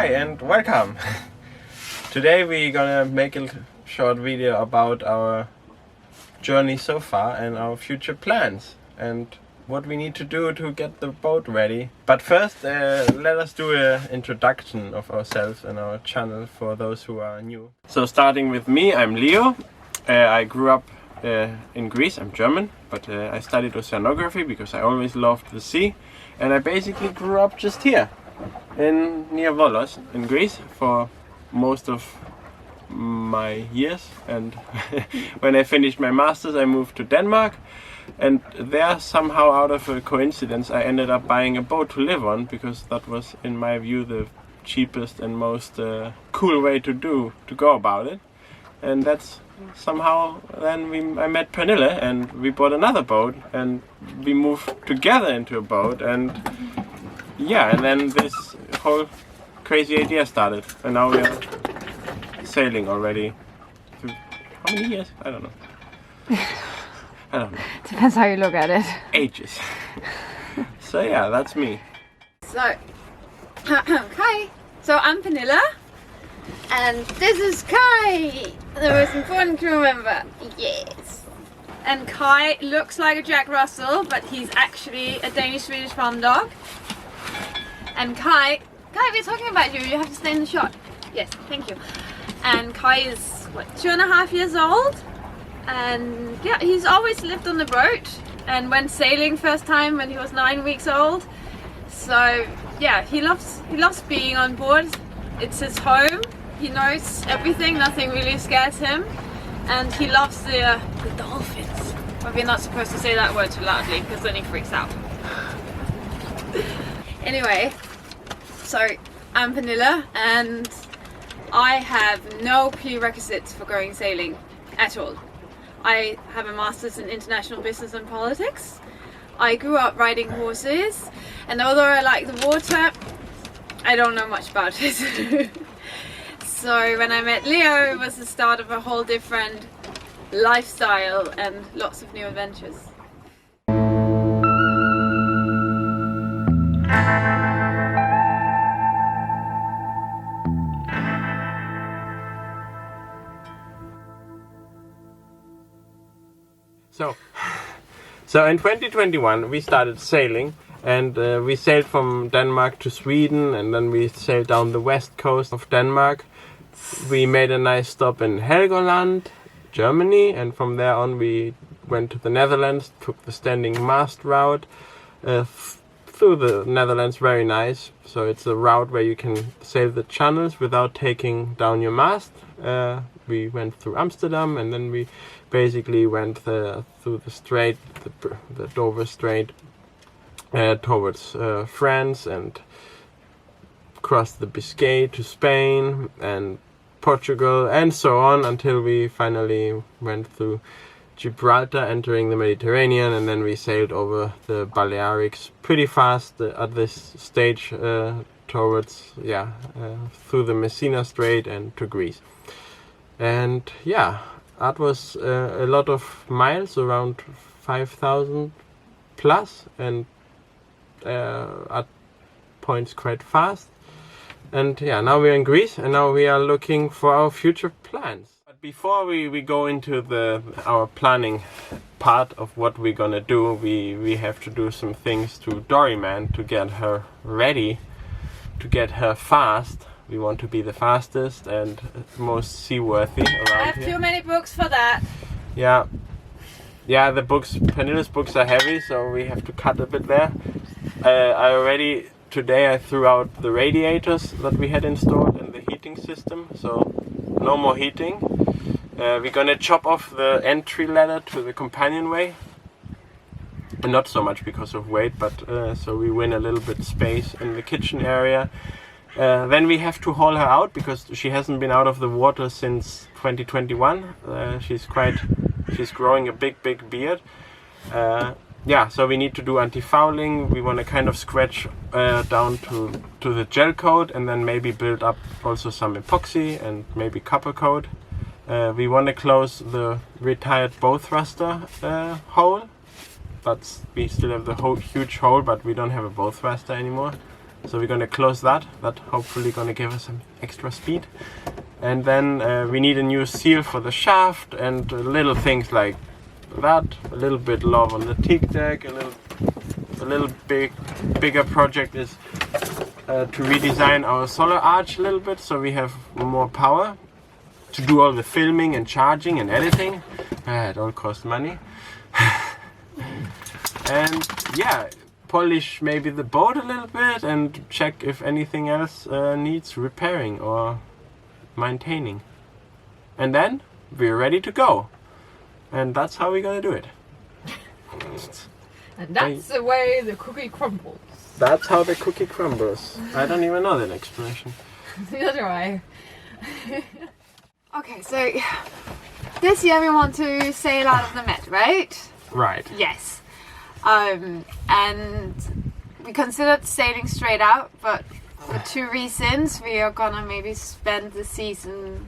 Hi and welcome! Today we're gonna make a short video about our journey so far and our future plans and what we need to do to get the boat ready. But first let us do an introduction of ourselves and our channel for those who are new. So starting with me, I'm Leo. I grew up in Greece. I'm German, but I studied oceanography because I always loved the sea, and I basically grew up just here near Volos in Greece for most of my years, and when I finished my masters I moved to Denmark, and there somehow out of a coincidence I ended up buying a boat to live on, because that was in my view the cheapest and most cool way to go about it. And that's somehow then I met Pernille and we bought another boat and we moved together into a boat, and yeah, and then this whole crazy idea started, and now we are sailing already. How many years? I don't know. I don't know. Depends how you look at it. Ages. So yeah, that's me. So, hi. So I'm Pernille, and this is Kai, the most important crew member. Yes. And Kai looks like a Jack Russell, but he's actually a Danish-Swedish farm dog. And Kai, we're talking about you. You have to stay in the shot. Yes, thank you. And Kai is, what, 2.5 years old? And yeah, he's always lived on the boat and went sailing first time when he was 9 weeks old. So yeah, he loves being on board. It's his home. He knows everything. Nothing really scares him. And he loves the dolphins. But we're not supposed to say that word too loudly because then he freaks out. Anyway, so I'm Pernille and I have no prerequisites for going sailing at all. I have a master's in international business and politics. I grew up riding horses, and although I like the water, I don't know much about it. So when I met Leo, it was the start of a whole different lifestyle and lots of new adventures. So in 2021 we started sailing, and we sailed from Denmark to Sweden, and then we sailed down the west coast of Denmark. We made a nice stop in Helgoland, Germany, and from there on we went to the Netherlands, took the standing mast route through the Netherlands. Very nice. So it's a route where you can sail the channels without taking down your mast. We went through Amsterdam, and then we basically went through the strait, the Dover Strait, towards France, and crossed the Biscay to Spain and Portugal, and so on, until we finally went through Gibraltar, entering the Mediterranean, and then we sailed over the Balearics pretty fast at this stage towards, through the Messina Strait and to Greece. And yeah, that was a lot of miles, around 5,000 plus, and at points quite fast. And yeah, now we're in Greece, and now we are looking for our future plans. But before we go into our planning part of what we're gonna do, we have to do some things to Doryman to get her ready, to get her fast. We want to be the fastest and most seaworthy around here. I have too many books for that. Yeah, the books, Pernille's books are heavy, so we have to cut a bit there. Today I threw out the radiators that we had installed in the heating system, so no more heating. We're gonna chop off the entry ladder to the companionway. Not so much because of weight, but so we win a little bit space in the kitchen area. Then we have to haul her out because she hasn't been out of the water since 2021. She's growing a big beard. So we need to do anti-fouling. We want to kind of scratch down to the gel coat, and then maybe build up also some epoxy and maybe copper coat. We want to close the retired bow thruster hole. We still have the huge hole, but we don't have a bow thruster anymore. So we're gonna close that. That hopefully gonna give us some extra speed. And then we need a new seal for the shaft and little things like that. A little bit love on the teak deck. A little bigger project is to redesign our solar arch a little bit so we have more power to do all the filming and charging and editing. It all costs money. And yeah, polish maybe the boat a little bit and check if anything else needs repairing or maintaining. And then we're ready to go. And that's how we're gonna do it. And that's the way the cookie crumbles. That's how the cookie crumbles. I don't even know that expression. Neither do I. Okay, so this year we want to sail out of the Met, right? Right. Yes. And we considered sailing straight out, but for 2 reasons. We are gonna maybe spend the season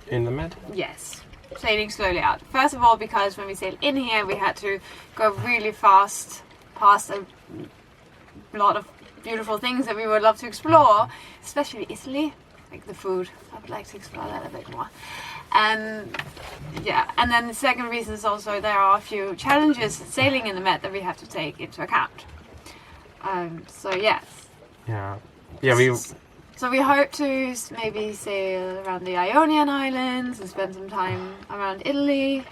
In the Met? Yes, sailing slowly out. First of all, because when we sailed in here, we had to go really fast past a lot of beautiful things that we would love to explore, especially Italy, like the food. I would like to explore that a bit more. And yeah, and then the second reason is also there are a few challenges sailing in the Met that we have to take into account. So yes. Yeah. Yeah, So we hope to maybe sail around the Ionian Islands and spend some time around Italy.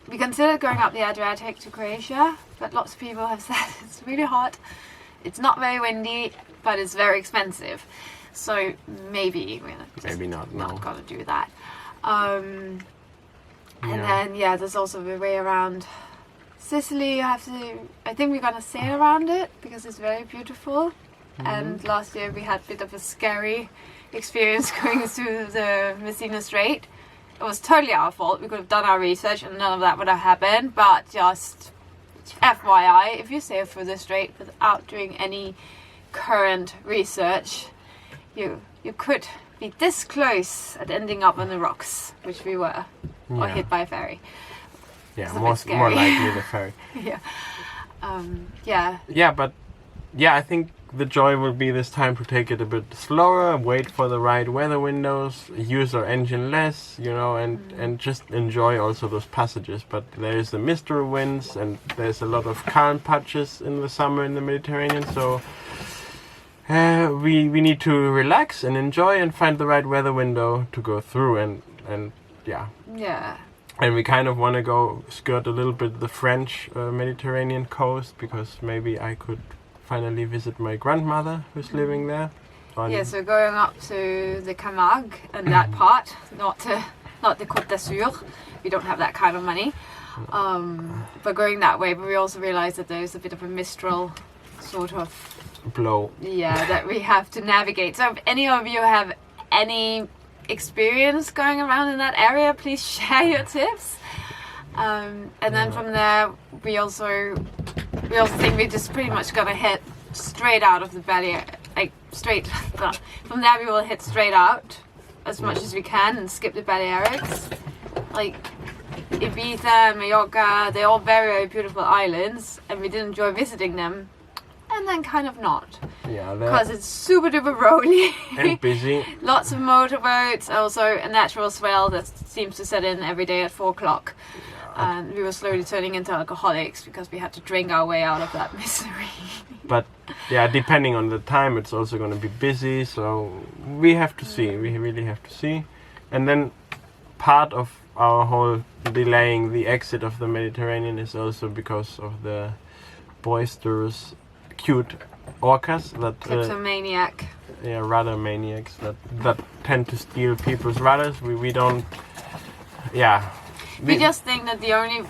We considered going up the Adriatic to Croatia, but lots of people have said it's really hot. It's not very windy, but it's very expensive. So maybe we're not gonna do that. And then there's also the way around Sicily. I think we're gonna sail around it because it's very beautiful. And last year we had a bit of a scary experience going through the Messina Strait. It was totally our fault. We could have done our research and none of that would have happened. But just FYI, if you sail through the strait without doing any current research, you could be this close at ending up on the rocks, which we were, or hit by a ferry. Yeah, more likely the ferry. I think the joy will be this time to take it a bit slower, wait for the right weather windows, use our engine less, and just enjoy also those passages. But there is the Mistral winds and there's a lot of calm patches in the summer in the Mediterranean, so we need to relax and enjoy and find the right weather window to go through and yeah. And we kind of want to go skirt a little bit the French Mediterranean coast because maybe I could finally visit my grandmother who's living there. So going up to the Camargue and that part, not the Côte d'Azur. We don't have that kind of money. But going that way, but we also realize that there's a bit of a Mistral sort of blow. Yeah, that we have to navigate. So if any of you have any experience going around in that area, please share your tips. And then from there, we also think we're just pretty much gonna hit straight out of the belly, like straight. From there, we will hit straight out as much as we can and skip the Balearics. Like Ibiza and Mallorca, they're all very, very beautiful islands, and we did enjoy visiting them. And then kind of not. Yeah, because it's super duper rolly and busy. Lots of motorboats, also a natural swell that seems to set in every day at 4 o'clock. And we were slowly turning into alcoholics because we had to drink our way out of that misery. But yeah, depending on the time, it's also going to be busy. So we have to see. We really have to see. And then part of our whole delaying the exit of the Mediterranean is also because of the boisterous, cute orcas that kleptomaniac. Rudder maniacs that tend to steal people's rudders. We don't. Yeah. We just think that the only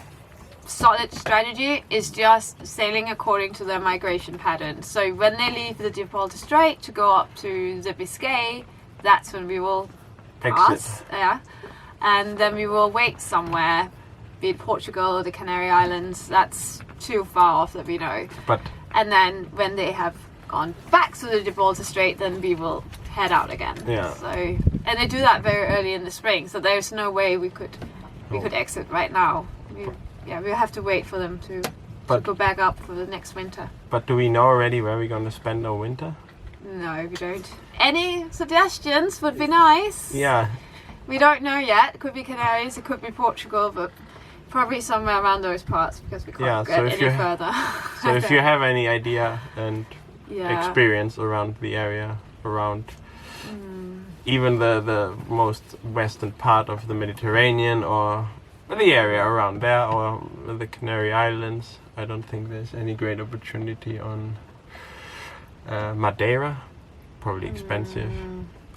solid strategy is just sailing according to their migration pattern. So when they leave the Gibraltar Strait to go up to the Biscay, that's when we will pass. Yeah. And then we will wait somewhere, be it Portugal or the Canary Islands. That's too far off that we know. And then when they have gone back to the Gibraltar Strait, then we will head out again. Yeah. So, and they do that very early in the spring, so there's no way we could exit right now. We have to wait for them to to go back up for the next winter. But do we know already where we're going to spend our winter? No, we don't. Any suggestions would be nice. Yeah. We don't know yet. It could be Canaries, it could be Portugal, but probably somewhere around those parts because we can't get any further. So if you have any idea and experience around the area, around even the most western part of the Mediterranean or the area around there or the Canary Islands, I don't think there's any great opportunity on Madeira. Probably expensive.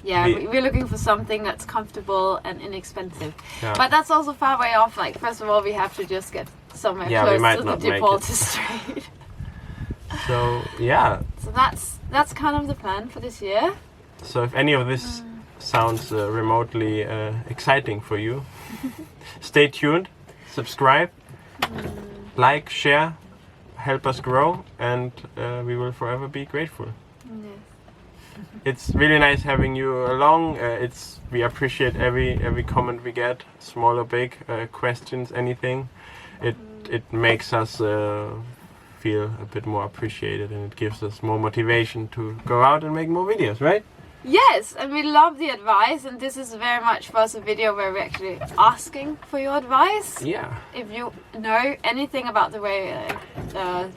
Yeah, we're looking for something that's comfortable and inexpensive. Yeah. But that's also far way off. Like, first of all, we have to just get somewhere close to the Gibraltar Strait. So, yeah. So that's kind of the plan for this year. So if any of this sounds remotely exciting for you, stay tuned, subscribe, like, share, help us grow, and we will forever be grateful. Yes. It's really nice having you along. We appreciate every comment we get, small or big, questions, anything. It makes us feel a bit more appreciated, and it gives us more motivation to go out and make more videos, right? Yes, and we love the advice, and this is very much for us a video where we're actually asking for your advice. Yeah. If you know anything about the way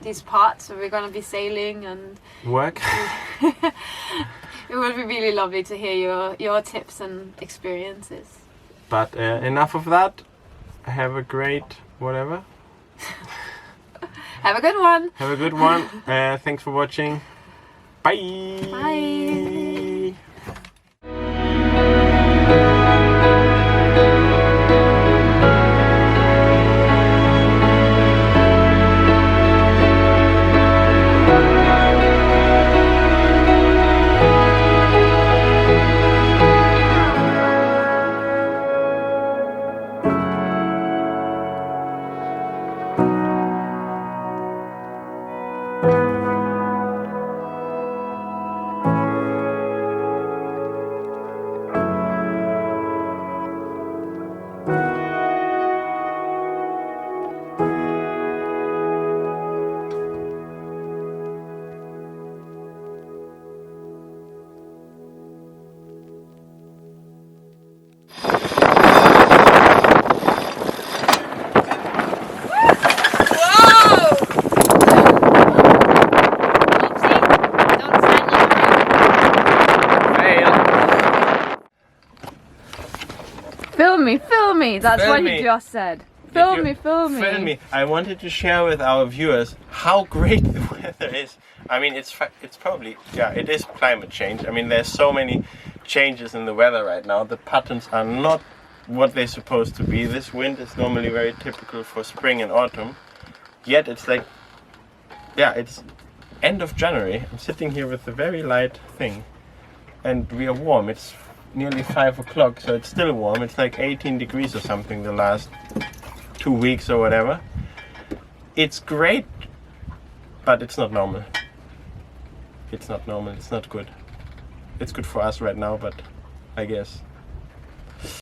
these parts where we're going to be sailing and work, it would be really lovely to hear your tips and experiences. But enough of that. Have a great whatever. Have a good one. Have a good one. Thanks for watching. Bye. Bye. Film me, that's what you just said. Film me. I wanted to share with our viewers how great the weather is. I mean, it's probably, it is climate change. I mean, there's so many changes in the weather right now. The patterns are not what they're supposed to be. This wind is normally very typical for spring and autumn. Yet it's like, it's end of January. I'm sitting here with a very light thing. And we are warm. It's nearly 5 o'clock, so it's still warm. It's like 18 degrees or something the last 2 weeks or whatever. It's great, but it's not normal. It's not normal. It's not good. It's good for us right now, but I guess